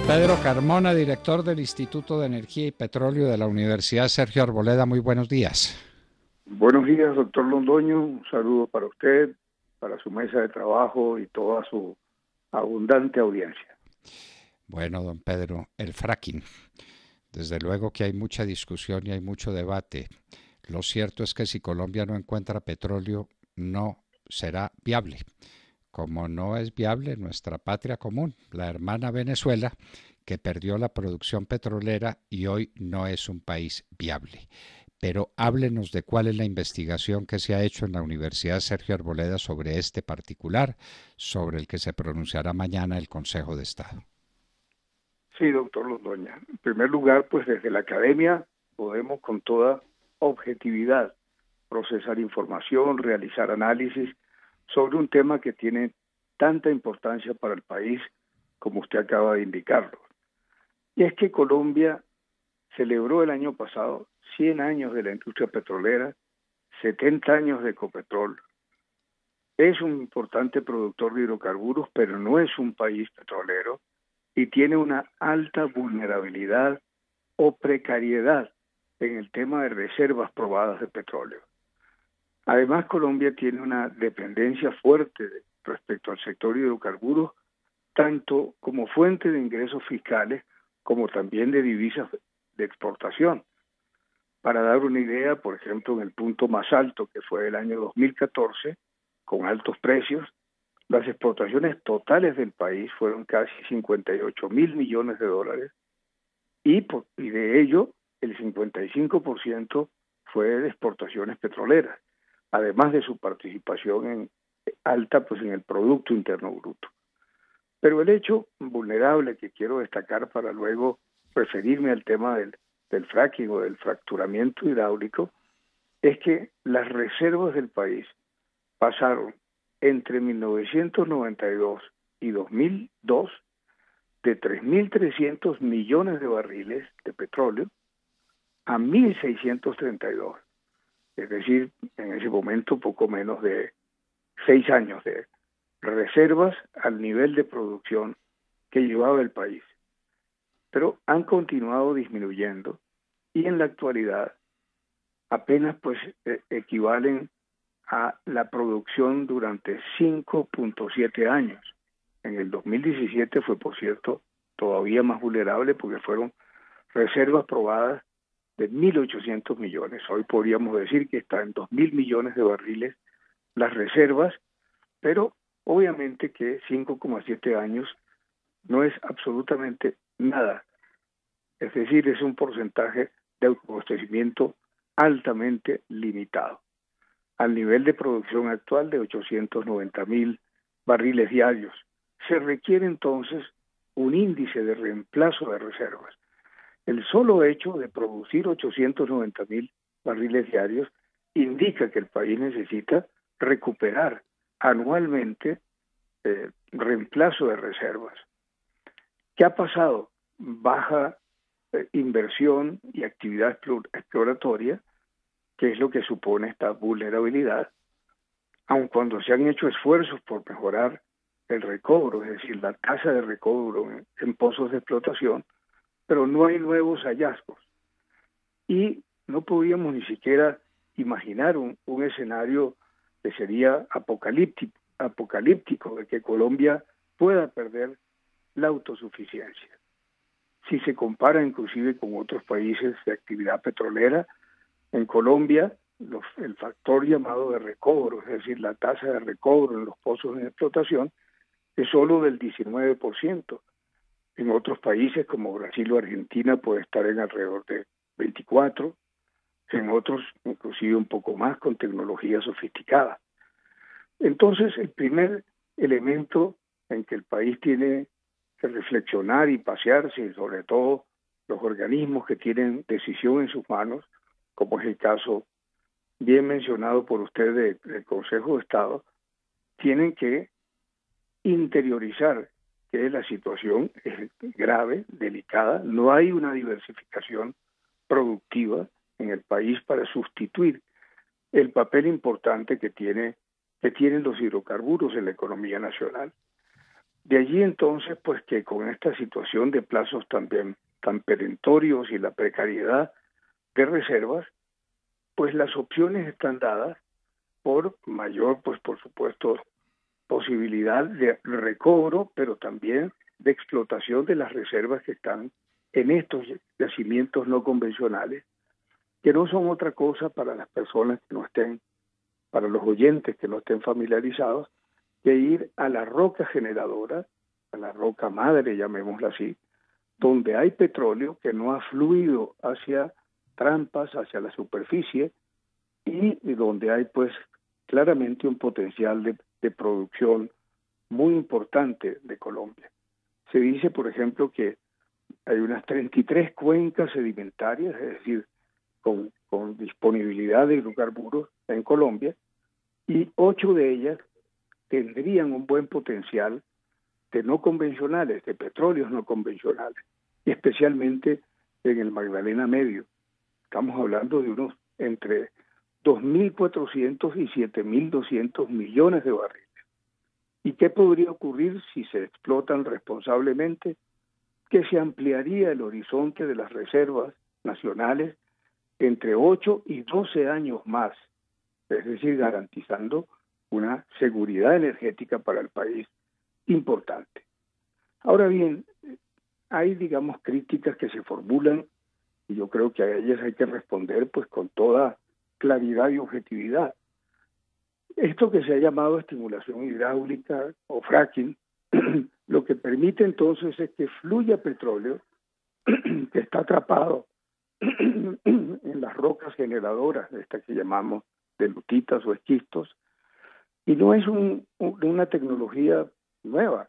Pedro Carmona, director del Instituto de Energía y Petróleo de la Universidad Sergio Arboleda. Muy buenos días. Buenos días, doctor Londoño. Un saludo para usted, para su mesa de trabajo y toda su abundante audiencia. Bueno, don Pedro, el fracking. Desde luego que hay mucha discusión y hay mucho debate. Lo cierto es que si Colombia no encuentra petróleo, no será viable. Como no es viable nuestra patria común, la hermana Venezuela, que perdió la producción petrolera y hoy no es un país viable. Pero háblenos de cuál es la investigación que se ha hecho en la Universidad Sergio Arboleda sobre este particular, sobre el que se pronunciará mañana el Consejo de Estado. Sí, doctor Londoño. En primer lugar, pues desde la academia podemos con toda objetividad procesar información, realizar análisis sobre un tema que tiene tanta importancia para el país como usted acaba de indicarlo. Y es que Colombia celebró el año pasado 100 años de la industria petrolera, 70 años de Ecopetrol. Es un importante productor de hidrocarburos, pero no es un país petrolero y tiene una alta vulnerabilidad o precariedad en el tema de reservas probadas de petróleo. Además, Colombia tiene una dependencia fuerte respecto al sector hidrocarburos, tanto como fuente de ingresos fiscales como también de divisas de exportación. Para dar una idea, por ejemplo, en el punto más alto, que fue el año 2014, con altos precios, las exportaciones totales del país fueron casi 58.000 millones de dólares y de ello el 55% fue de exportaciones petroleras, además de su participación en alta pues en el Producto Interno Bruto. Pero el hecho vulnerable que quiero destacar para luego referirme al tema del fracking o del fracturamiento hidráulico es que las reservas del país pasaron entre 1992 y 2002 de 3.300 millones de barriles de petróleo a 1.632. Es decir, en ese momento poco menos de 6 años de reservas al nivel de producción que llevaba el país. Pero han continuado disminuyendo y en la actualidad apenas pues equivalen a la producción durante 5.7 años. En el 2017 fue, por cierto, todavía más vulnerable porque fueron reservas probadas de 1.800 millones. Hoy podríamos decir que está en 2.000 millones de barriles las reservas, pero obviamente que 5,7 años no es absolutamente nada. Es decir, es un porcentaje de autoabastecimiento altamente limitado. Al nivel de producción actual de 890.000 barriles diarios, se requiere entonces un índice de reemplazo de reservas. El solo hecho de producir 890.000 barriles diarios indica que el país necesita recuperar anualmente reemplazo de reservas. ¿Qué ha pasado? Baja inversión y actividad exploratoria, que es lo que supone esta vulnerabilidad, aun cuando se han hecho esfuerzos por mejorar el recobro, es decir, la tasa de recobro en pozos de explotación, pero no hay nuevos hallazgos. Y no podíamos ni siquiera imaginar un escenario que sería apocalíptico de que Colombia pueda perder la autosuficiencia. Si se compara inclusive con otros países de actividad petrolera, en Colombia el factor llamado de recobro, es decir, la tasa de recobro en los pozos en explotación, es solo del 19%. En otros países como Brasil o Argentina puede estar en alrededor de 24%, en otros inclusive un poco más con tecnología sofisticada. Entonces, el primer elemento en que el país tiene que reflexionar y pasearse, y sobre todo los organismos que tienen decisión en sus manos, como es el caso bien mencionado por usted del Consejo de Estado, tienen que interiorizar que la situación es grave, delicada, no hay una diversificación productiva en el país para sustituir el papel importante que tienen los hidrocarburos en la economía nacional. De allí entonces, pues que con esta situación de plazos también tan perentorios y la precariedad de reservas, pues las opciones están dadas por mayor, pues por supuesto, posibilidad de recobro, pero también de explotación de las reservas que están en estos yacimientos no convencionales, que no son otra cosa para las personas que no estén, para los oyentes que no estén familiarizados, que ir a la roca generadora, a la roca madre, llamémosla así, donde hay petróleo que no ha fluido hacia trampas, hacia la superficie, y donde hay pues claramente un potencial de producción muy importante de Colombia. Se dice, por ejemplo, que hay unas 33 cuencas sedimentarias, es decir, con disponibilidad de hidrocarburos en Colombia, y 8 de ellas tendrían un buen potencial de no convencionales, de petróleos no convencionales, y especialmente en el Magdalena Medio. Estamos hablando de unos entre 2.400 y 7.200 millones de barriles. ¿Y qué podría ocurrir si se explotan responsablemente? Que se ampliaría el horizonte de las reservas nacionales entre 8 y 12 años más, es decir, garantizando una seguridad energética para el país importante. Ahora bien, hay, digamos, críticas que se formulan y yo creo que a ellas hay que responder pues con toda claridad y objetividad. Esto que se ha llamado estimulación hidráulica o fracking, lo que permite entonces es que fluya petróleo que está atrapado en las rocas generadoras, estas que llamamos de lutitas o esquistos, y no es una tecnología nueva.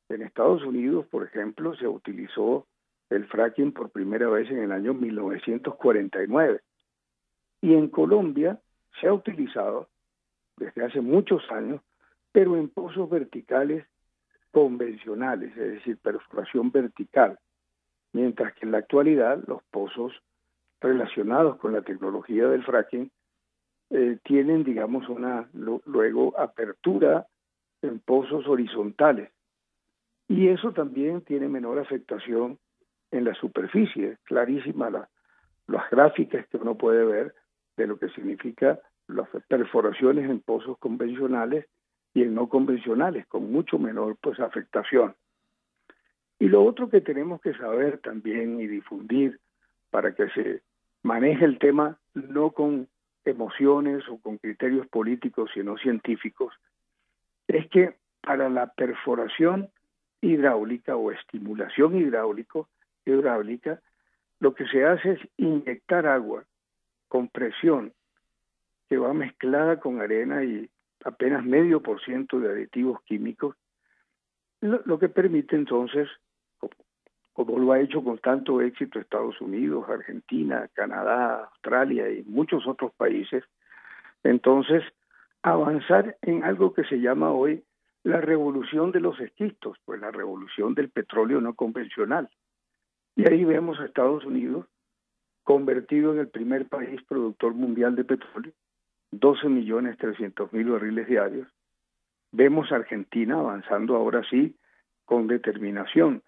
En Estados Unidos, por ejemplo, se utilizó el fracking por primera vez en el año 1949. Y en Colombia se ha utilizado desde hace muchos años, pero en pozos verticales convencionales, es decir, perforación vertical, mientras que en la actualidad los pozos relacionados con la tecnología del fracking tienen, digamos, luego apertura en pozos horizontales. Y eso también tiene menor afectación en la superficie. Clarísima las gráficas que uno puede ver de lo que significa las perforaciones en pozos convencionales y en no convencionales, con mucho menor pues afectación. Y lo otro que tenemos que saber también y difundir para que se maneje el tema no con emociones o con criterios políticos, sino científicos, es que para la perforación hidráulica o estimulación hidráulica, lo que se hace es inyectar agua con presión que va mezclada con arena y apenas 0,5% de aditivos químicos, lo que permite entonces, como lo ha hecho con tanto éxito Estados Unidos, Argentina, Canadá, Australia y muchos otros países, entonces avanzar en algo que se llama hoy la revolución de los esquistos, pues la revolución del petróleo no convencional. Y ahí vemos a Estados Unidos convertido en el primer país productor mundial de petróleo, 12.300.000 barriles diarios. Vemos a Argentina avanzando ahora sí con determinación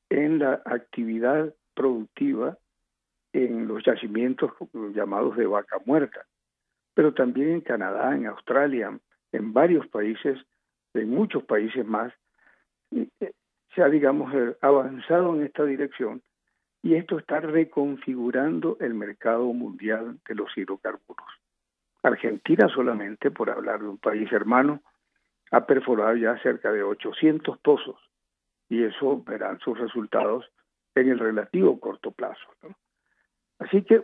en la actividad productiva en los yacimientos llamados de vaca muerta, pero también en Canadá, en Australia, en varios países, en muchos países más, se ha, digamos, avanzado en esta dirección y esto está reconfigurando el mercado mundial de los hidrocarburos. Argentina solamente, por hablar de un país hermano, ha perforado ya cerca de 800 pozos y eso verán sus resultados en el relativo corto plazo, ¿no? Así que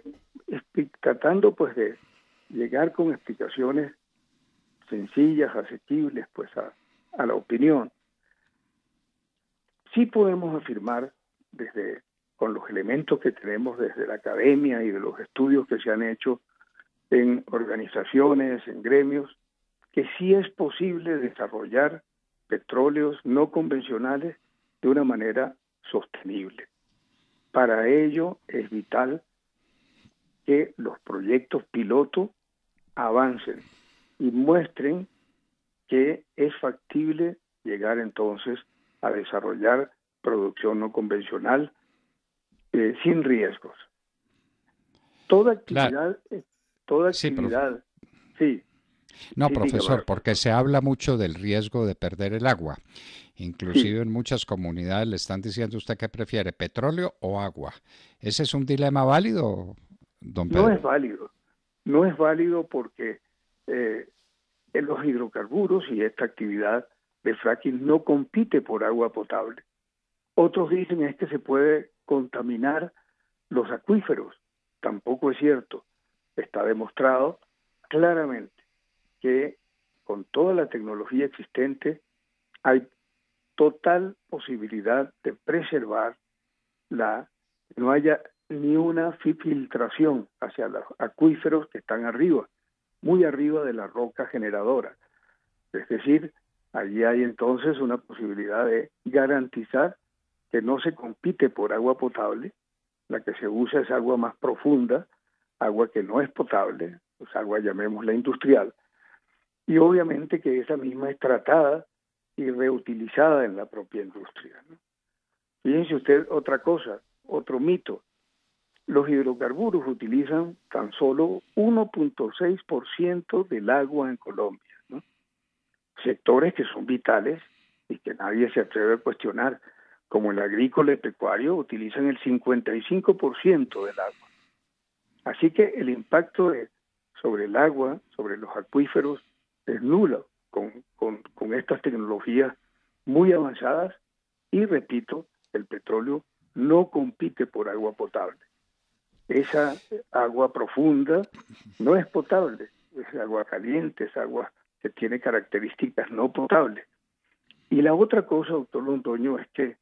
tratando pues de llegar con explicaciones sencillas, asequibles pues a la opinión, sí podemos afirmar con los elementos que tenemos desde la academia y de los estudios que se han hecho en organizaciones, en gremios, que sí es posible desarrollar petróleos no convencionales de una manera sostenible. Para ello es vital que los proyectos piloto avancen y muestren que es factible llegar entonces a desarrollar producción no convencional sin riesgos. Toda actividad, Sí, sí, no, sí, dígame, profesor, porque se habla mucho del riesgo de perder el agua. sí, Inclusive en muchas comunidades le están diciendo usted que prefiere petróleo o agua. ¿Ese es un dilema válido, don no es Pedro? válido, no es válido porque eh, en los hidrocarburos y esta actividad de fracking no compite por agua potable. Otros dicen es que se puede contaminar los acuíferos. Tampoco es cierto. Está demostrado claramente que con toda la tecnología existente hay total posibilidad de preservar no haya ni una filtración hacia los acuíferos que están arriba, muy arriba de la roca generadora. Es decir, allí hay entonces una posibilidad de garantizar que no se compite por agua potable, la que se usa es agua más profunda, agua que no es potable, pues agua llamémosla industrial, y obviamente que esa misma es tratada y reutilizada en la propia industria, ¿no? Fíjense usted otra cosa, otro mito. Los hidrocarburos utilizan tan solo 1.6% del agua en Colombia, ¿no? Sectores que son vitales y que nadie se atreve a cuestionar, como el agrícola y pecuario, utilizan el 55% del agua. Así que el impacto sobre el agua, sobre los acuíferos, es nulo con estas tecnologías muy avanzadas y, repito, el petróleo no compite por agua potable. Esa agua profunda no es potable, es agua caliente, es agua que tiene características no potables. Y la otra cosa, doctor Londoño, es que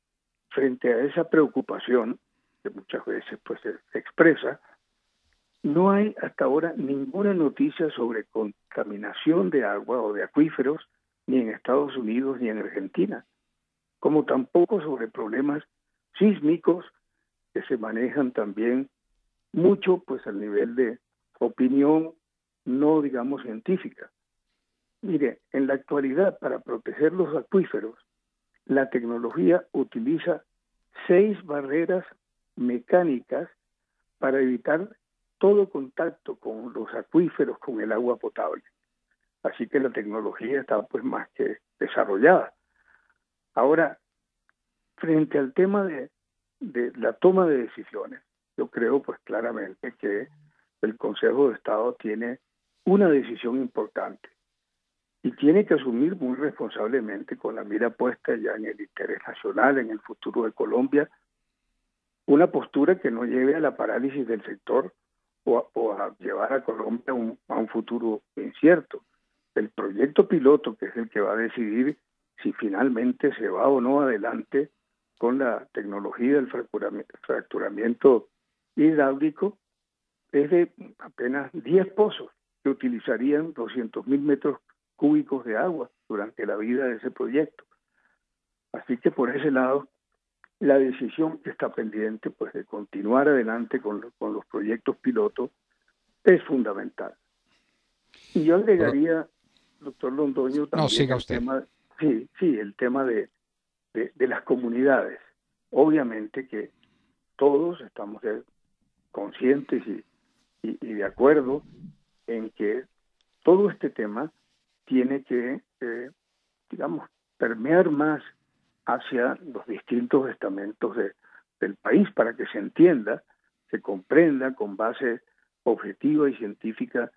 frente a esa preocupación, que muchas veces pues se expresa, no hay hasta ahora ninguna noticia sobre contaminación de agua o de acuíferos, ni en Estados Unidos ni en Argentina, como tampoco sobre problemas sísmicos que se manejan también mucho pues al nivel de opinión no digamos científica. Mire, en la actualidad para proteger los acuíferos, la tecnología utiliza 6 barreras mecánicas para evitar todo contacto con los acuíferos, con el agua potable. Así que la tecnología está pues más que desarrollada. Ahora, frente al tema de la toma de decisiones, yo creo pues claramente que el Consejo de Estado tiene una decisión importante y tiene que asumir muy responsablemente, con la mira puesta ya en el interés nacional, en el futuro de Colombia, una postura que no lleve a la parálisis del sector o a llevar a Colombia a un futuro incierto. El proyecto piloto, que es el que va a decidir si finalmente se va o no adelante con la tecnología del fracturamiento hidráulico, es de apenas 10 pozos que utilizarían 200.000 metros cúbicos de agua durante la vida de ese proyecto. Así que por ese lado, la decisión que está pendiente pues de continuar adelante con los proyectos pilotos es fundamental. Y yo agregaría, doctor Londoño, No, también siga el usted. tema, sí, el tema de las comunidades. Obviamente que todos estamos conscientes y de acuerdo en que todo este tema tiene que, digamos, permear más hacia los distintos estamentos del país para que se entienda, se comprenda con base objetiva y científica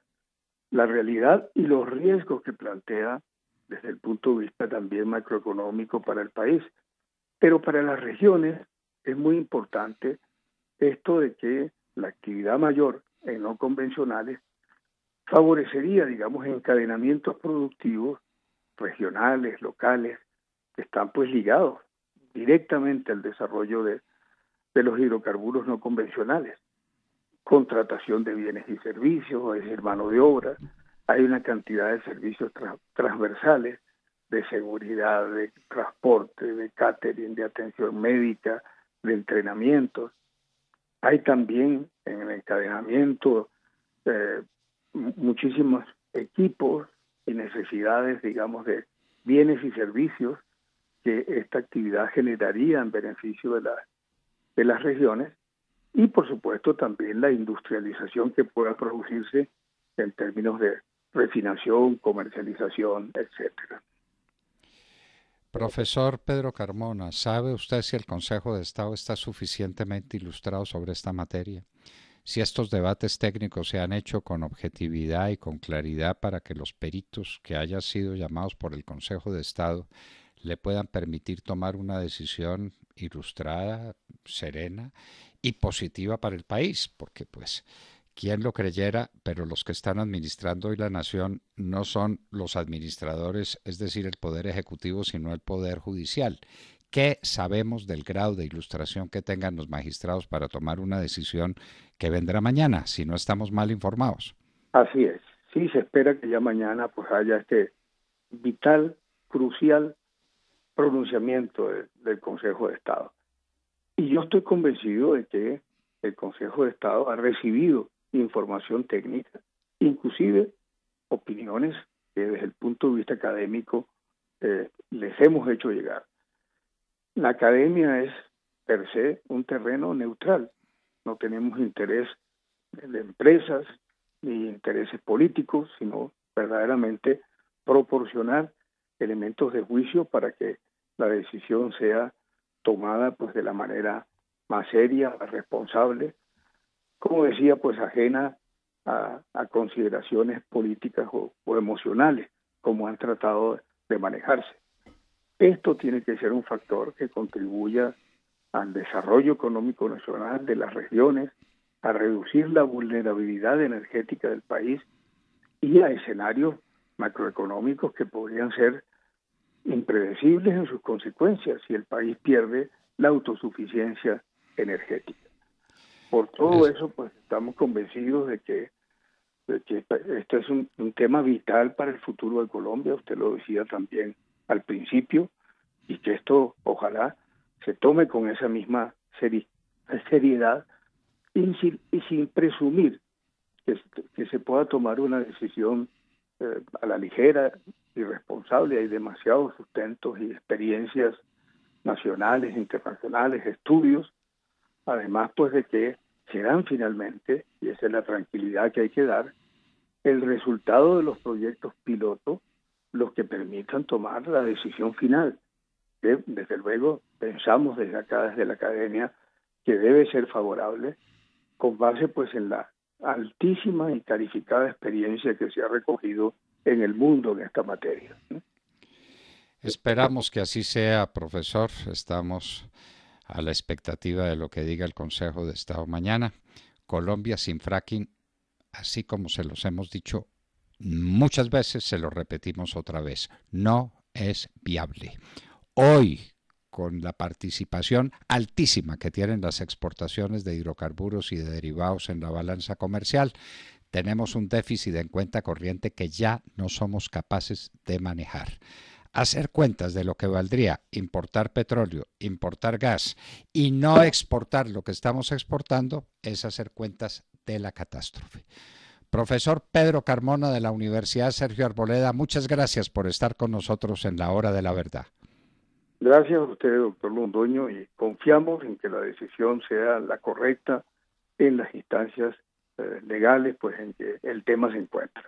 la realidad y los riesgos que plantea desde el punto de vista también macroeconómico para el país. Pero para las regiones es muy importante esto de que la actividad mayor en no convencionales favorecería, digamos, encadenamientos productivos regionales, locales, que están pues ligados directamente al desarrollo de los hidrocarburos no convencionales. Contratación de bienes y servicios, es decir, mano de obra, hay una cantidad de servicios transversales de seguridad, de transporte, de catering, de atención médica, de entrenamientos. Hay también en el encadenamiento eh, muchísimos equipos y necesidades, digamos, de bienes y servicios que esta actividad generaría en beneficio de las regiones y, por supuesto, también la industrialización que pueda producirse en términos de refinación, comercialización, etcétera. Profesor Pedro Carmona, ¿sabe usted si el Consejo de Estado está suficientemente ilustrado sobre esta materia? Si estos debates técnicos se han hecho con objetividad y con claridad para que los peritos que hayan sido llamados por el Consejo de Estado le puedan permitir tomar una decisión ilustrada, serena y positiva para el país, porque pues quién lo creyera, pero los que están administrando hoy la nación no son los administradores, es decir, el Poder Ejecutivo, sino el Poder Judicial. ¿Qué sabemos del grado de ilustración que tengan los magistrados para tomar una decisión que vendrá mañana, si no estamos mal informados? Así es. Sí, se espera que ya mañana pues haya este vital, crucial pronunciamiento del Consejo de Estado. Y yo estoy convencido de que el Consejo de Estado ha recibido información técnica, inclusive opiniones que desde el punto de vista académico les hemos hecho llegar. La academia es per se un terreno neutral. No tenemos interés de empresas ni intereses políticos, sino verdaderamente proporcionar elementos de juicio para que la decisión sea tomada pues de la manera más seria, más responsable, como decía, pues ajena a consideraciones políticas o emocionales, como han tratado de manejarse. Esto tiene que ser un factor que contribuya al desarrollo económico nacional de las regiones, a reducir la vulnerabilidad energética del país y a escenarios macroeconómicos que podrían ser impredecibles en sus consecuencias si el país pierde la autosuficiencia energética. Por todo eso, pues estamos convencidos de que este es un tema vital para el futuro de Colombia, usted lo decía también al principio, y que esto ojalá se tome con esa misma seriedad y sin presumir que se pueda tomar una decisión a la ligera, irresponsable. Hay demasiados sustentos y experiencias nacionales, internacionales, estudios, además pues de que serán finalmente, y esa es la tranquilidad que hay que dar, el resultado de los proyectos piloto los que permitan tomar la decisión final, que desde luego pensamos desde acá, desde la academia, que debe ser favorable, con base pues en la altísima y calificada experiencia que se ha recogido en el mundo en esta materia. Esperamos que así sea, profesor. Estamos a la expectativa de lo que diga el Consejo de Estado mañana. Colombia sin fracking, así como se los hemos dicho muchas veces, se lo repetimos otra vez, no es viable. Hoy, con la participación altísima que tienen las exportaciones de hidrocarburos y de derivados en la balanza comercial, tenemos un déficit en cuenta corriente que ya no somos capaces de manejar. Hacer cuentas de lo que valdría importar petróleo, importar gas y no exportar lo que estamos exportando es hacer cuentas de la catástrofe. Profesor Pedro Carmona de la Universidad Sergio Arboleda, muchas gracias por estar con nosotros en la hora de la verdad. Gracias a usted, doctor Londoño, y confiamos en que la decisión sea la correcta en las instancias legales, pues en que el tema se encuentra.